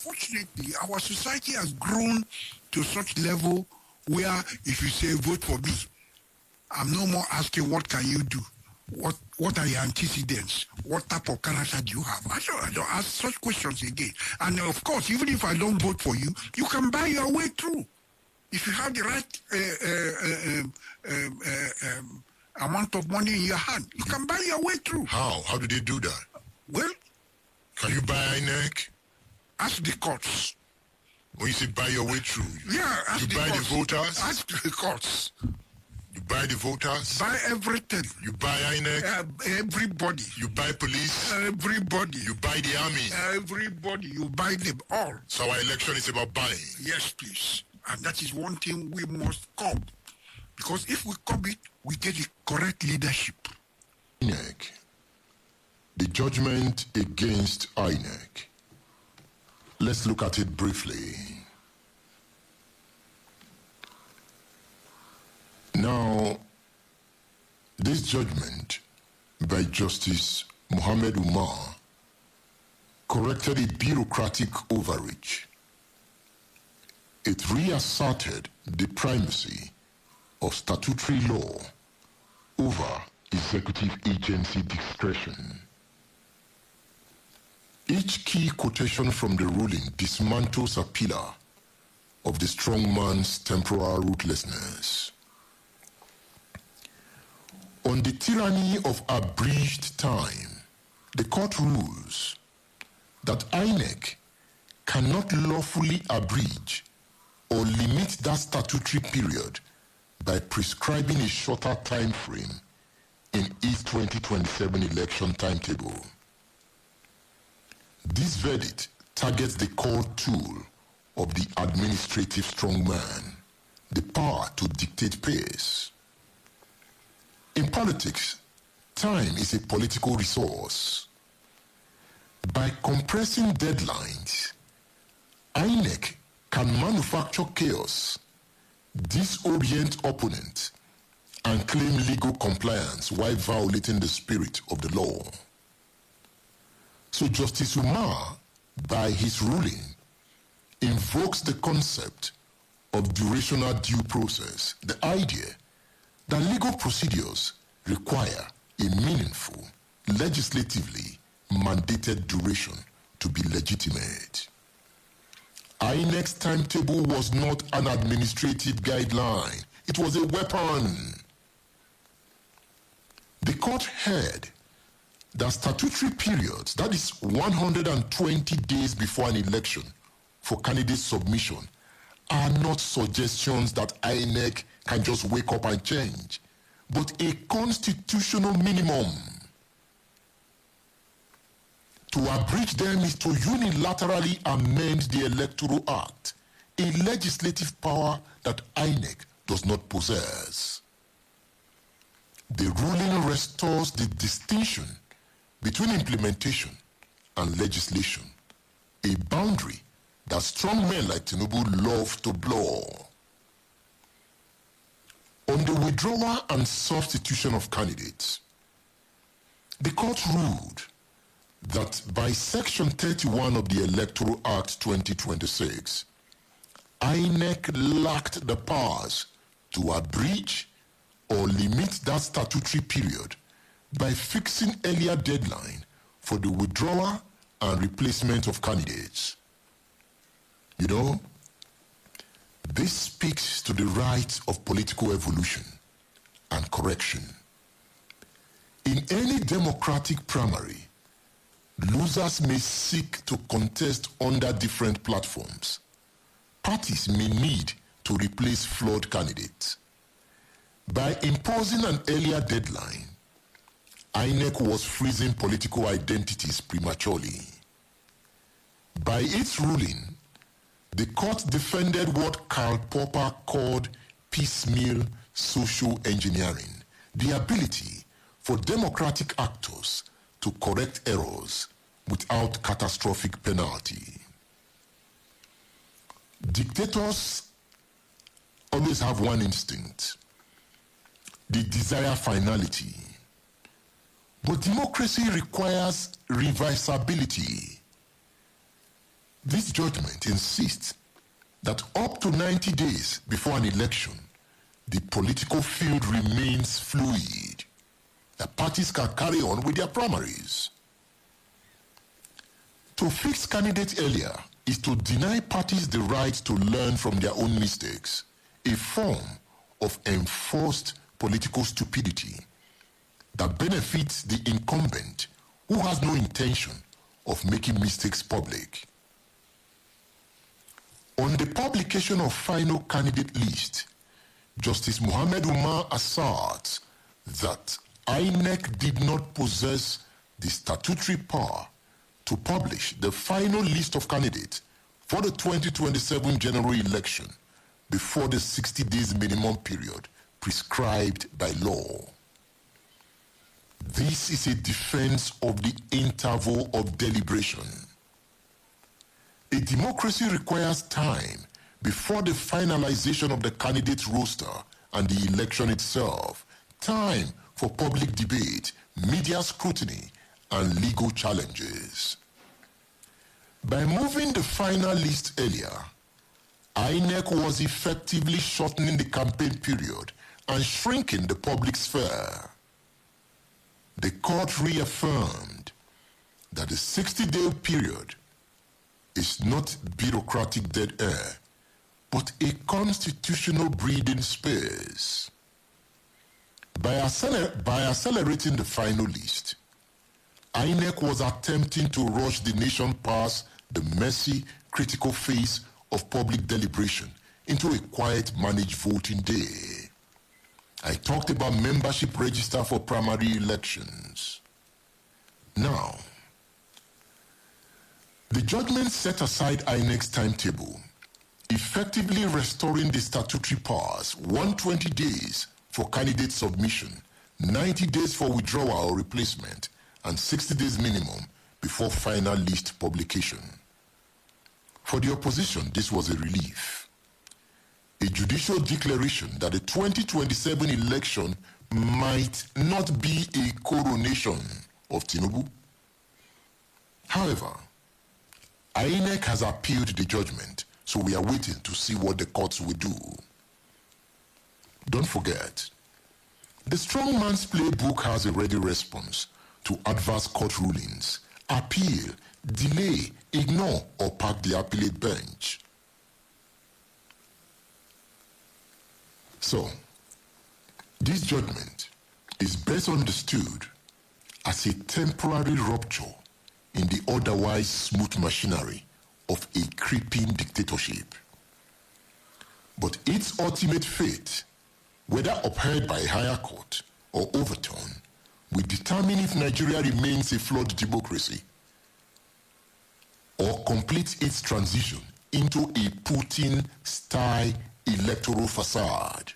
unfortunately, our society has grown to such level where if you say vote for me, I'm no more asking what can you do? What are your antecedents? What type of character do you have? I don't ask such questions again. And of course, even if I don't vote for you, you can buy your way through. If you have the right amount of money in your hand, you can buy your way through. How? How do they do that? Well, can you buy INEC? Ask the courts. When you say buy your way through, ask you the buy courts. the voters? Ask the courts. You buy the voters? Buy everything. You buy INEC? Everybody. You buy police? Everybody. You buy the army? Everybody. You buy them all. So our election is about buying? Yes, please. And that is one thing we must curb. Because if we curb it, we get the correct leadership. INEC. The judgment against INEC. Let's look at it briefly. Now, this judgment by Justice Mohammed Umar corrected a bureaucratic overreach. It reasserted the primacy of statutory law over executive agency discretion. Each key quotation from the ruling dismantles a pillar of the strong man's temporal rootlessness. On the tyranny of abridged time, the court rules that INEC cannot lawfully abridge or limit that statutory period by prescribing a shorter time frame in its 2027 election timetable. This verdict targets the core tool of the administrative strongman, the power to dictate pace. In politics, time is a political resource. By compressing deadlines, INEC can manufacture chaos, disorient opponents, and claim legal compliance while violating the spirit of the law. So Justice Umar, by his ruling, invokes the concept of durational due process, the idea that legal procedures require a meaningful, legislatively mandated duration to be legitimate. INEC's timetable was not an administrative guideline. It was a weapon. The court held that statutory periods, that is 120 days before an election for candidate submission, are not suggestions that INEC can just wake up and change, but a constitutional minimum. To abridge them is to unilaterally amend the Electoral Act, a legislative power that INEC does not possess. The ruling restores the distinction between implementation and legislation, a boundary that strong men like Tinubu love to blur. On the withdrawal and substitution of candidates, the court ruled that by Section 31 of the Electoral Act 2026, INEC lacked the powers to abridge or limit that statutory period by fixing earlier deadline for the withdrawal and replacement of candidates. You know, this speaks to the right of political evolution and correction. In any democratic primary, losers may seek to contest under different platforms. Parties may need to replace flawed candidates. By imposing an earlier deadline, INEC was freezing political identities prematurely. By its ruling, the court defended what Karl Popper called piecemeal social engineering, the ability for democratic actors to correct errors without catastrophic penalty. Dictators always have one instinct: they desire finality. But democracy requires revisability. This judgment insists that up to 90 days before an election, the political field remains fluid. The parties can carry on with their primaries. To fix candidates earlier is to deny parties the right to learn from their own mistakes, a form of enforced political stupidity that benefits the incumbent who has no intention of making mistakes public. On the publication of final candidate list, Justice Muhammad Umar asserts that INEC did not possess the statutory power to publish the final list of candidates for the 2027 general election before the 60 days minimum period prescribed by law. This is a defense of the interval of deliberation. A democracy requires time before the finalization of the candidate's roster and the election itself, time for public debate, media scrutiny, and legal challenges. By moving the final list earlier, INEC was effectively shortening the campaign period and shrinking the public sphere. The court reaffirmed that the 60-day period is not bureaucratic dead air, but a constitutional breathing space. By accelerating the final list, INEC was attempting to rush the nation past the messy, critical phase of public deliberation into a quiet, managed voting day. I talked about membership register for primary elections. Now, the judgment set aside INEC's timetable, effectively restoring the statutory powers, 120 days for candidate submission, 90 days for withdrawal or replacement, and 60 days minimum before final list publication. For the opposition, this was a relief. A judicial declaration that the 2027 election might not be a coronation of Tinubu. However, INEC has appealed the judgment, so we are waiting to see what the courts will do. Don't forget, the strongman's playbook has a ready response to adverse court rulings: appeal, delay, ignore, or park the appellate bench. So, this judgment is best understood as a temporary rupture in the otherwise smooth machinery of a creeping dictatorship. But its ultimate fate, whether upheld by a higher court or overturned, will determine if Nigeria remains a flawed democracy or completes its transition into a Putin-style electoral facade.